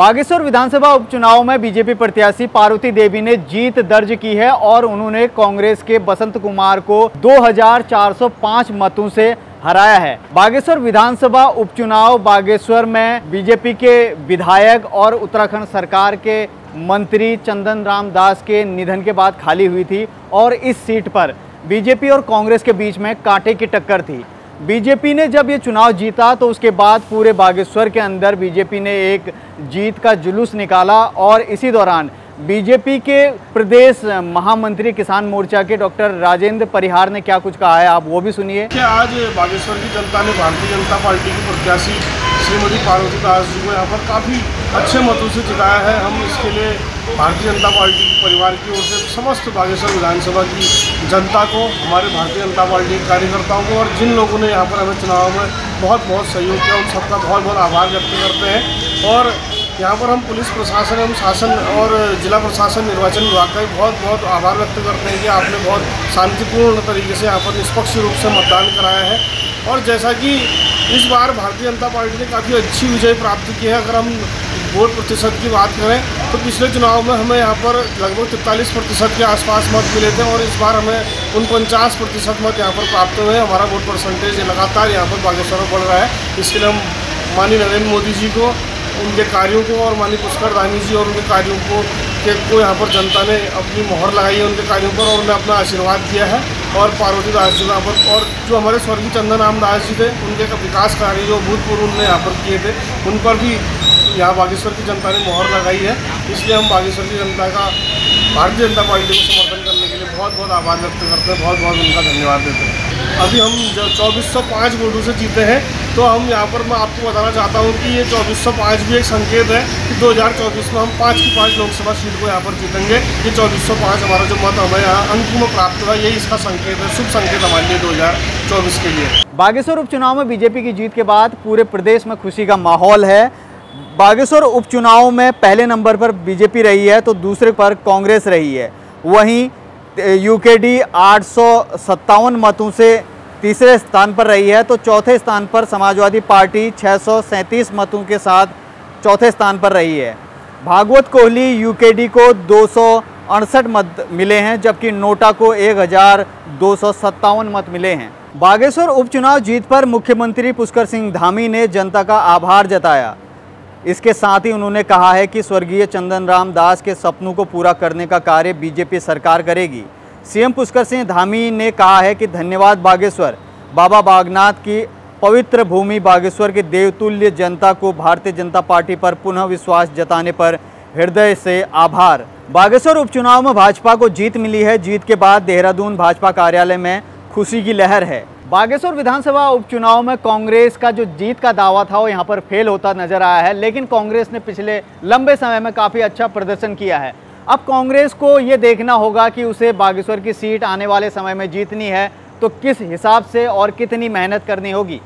बागेश्वर विधानसभा उपचुनाव में बीजेपी प्रत्याशी पार्वती देवी ने जीत दर्ज की है और उन्होंने कांग्रेस के बसंत कुमार को 2405 मतों से हराया है। बागेश्वर विधानसभा उपचुनाव बागेश्वर में बीजेपी के विधायक और उत्तराखंड सरकार के मंत्री चंदन राम दास के निधन के बाद खाली हुई थी और इस सीट पर बीजेपी और कांग्रेस के बीच में कांटे की टक्कर थी। बीजेपी ने जब ये चुनाव जीता तो उसके बाद पूरे बागेश्वर के अंदर बीजेपी ने एक जीत का जुलूस निकाला और इसी दौरान बीजेपी के प्रदेश महामंत्री किसान मोर्चा के डॉक्टर राजेंद्र परिहार ने क्या कुछ कहा है, आप वो भी सुनिए। आज बागेश्वर की जनता ने भारतीय जनता पार्टी की प्रत्याशी श्रीमती पार्वती दास जी को यहाँ पर काफ़ी अच्छे मतों से जिताया है। हम इसके लिए भारतीय जनता पार्टी परिवार की ओर से समस्त बागेश्वर विधानसभा की जनता को, हमारे भारतीय जनता पार्टी के कार्यकर्ताओं को और जिन लोगों ने यहाँ पर हमें चुनाव में बहुत बहुत सहयोग किया उन सबका बहुत बहुत आभार व्यक्त करते हैं। और यहाँ पर हम पुलिस प्रशासन एवं शासन और जिला प्रशासन निर्वाचन विभाग का भी बहुत बहुत आभार व्यक्त करते हैं कि आपने बहुत शांतिपूर्ण तरीके से यहाँ पर निष्पक्ष रूप से मतदान कराया है। और जैसा कि इस बार भारतीय जनता पार्टी ने काफ़ी अच्छी विजय प्राप्त की है। अगर हम वोट प्रतिशत की बात करें तो पिछले चुनाव में हमें यहाँ पर लगभग 43% के आसपास मत मिले थे और इस बार हमें 49% मत यहाँ पर प्राप्त हुए। हमारा वोट परसेंटेज लगातार यहाँ पर बागेश्वर में बढ़ रहा है। इसके लिए हम माननीय नरेंद्र मोदी जी को, उनके कार्यों को और माननीय पुष्कर धामी जी और उनके कार्यों को यहाँ पर जनता ने अपनी मोहर लगाई है उनके कार्यों पर और उन्हें अपना आशीर्वाद दिया है। और पार्वती दास जी यहाँ पर और जो हमारे स्वर्गीय चंदन राम दास जी थे उनके विकास कार्य जो भूतपूर्व उन्होंने यहाँ पर किए थे उन पर भी यहाँ बागेश्वर की जनता ने मोहर लगाई है। इसलिए हम बागेश्वर की जनता का भारतीय जनता पार्टी को समर्थन करने के लिए बहुत बहुत आभार व्यक्त करते हैं, बहुत बहुत उनका धन्यवाद देते हैं। अभी हम 2405 वोटों से जीते हैं तो हम यहाँ पर मैं आपको बताना चाहता हूँ कि ये 2405 भी एक संकेत है कि 2024 में हम 5 की 5 लोकसभा सीट को यहाँ पर जीतेंगे। ये 2405 हमारा जो मत हमें यहाँ अंक में प्राप्त हुआ यही इसका संकेत है, शुभ संकेत हमारे लिए 2024 के लिए। बागेश्वर उपचुनाव में बीजेपी की जीत के बाद पूरे प्रदेश में खुशी का माहौल है। बागेश्वर उपचुनाव में पहले नंबर पर बीजेपी रही है तो दूसरे पर कांग्रेस रही है। वहीं यूकेडी 857 मतों से तीसरे स्थान पर रही है तो चौथे स्थान पर समाजवादी पार्टी 637 मतों के साथ चौथे स्थान पर रही है। भागवत कोहली यूकेडी को 268 मत मिले हैं जबकि नोटा को 1257 मत मिले हैं। बागेश्वर उपचुनाव जीत पर मुख्यमंत्री पुष्कर सिंह धामी ने जनता का आभार जताया। इसके साथ ही उन्होंने कहा है कि स्वर्गीय चंदन राम दास के सपनों को पूरा करने का कार्य बीजेपी सरकार करेगी। सीएम पुष्कर सिंह धामी ने कहा है कि धन्यवाद बागेश्वर, बाबा बागनाथ की पवित्र भूमि बागेश्वर के देवतुल्य जनता को भारतीय जनता पार्टी पर पुनः विश्वास जताने पर हृदय से आभार। बागेश्वर उपचुनाव में भाजपा को जीत मिली है। जीत के बाद देहरादून भाजपा कार्यालय में खुशी की लहर है। बागेश्वर विधानसभा उपचुनाव में कांग्रेस का जो जीत का दावा था वो यहाँ पर फेल होता नजर आया है, लेकिन कांग्रेस ने पिछले लंबे समय में काफ़ी अच्छा प्रदर्शन किया है। अब कांग्रेस को ये देखना होगा कि उसे बागेश्वर की सीट आने वाले समय में जीतनी है तो किस हिसाब से और कितनी मेहनत करनी होगी।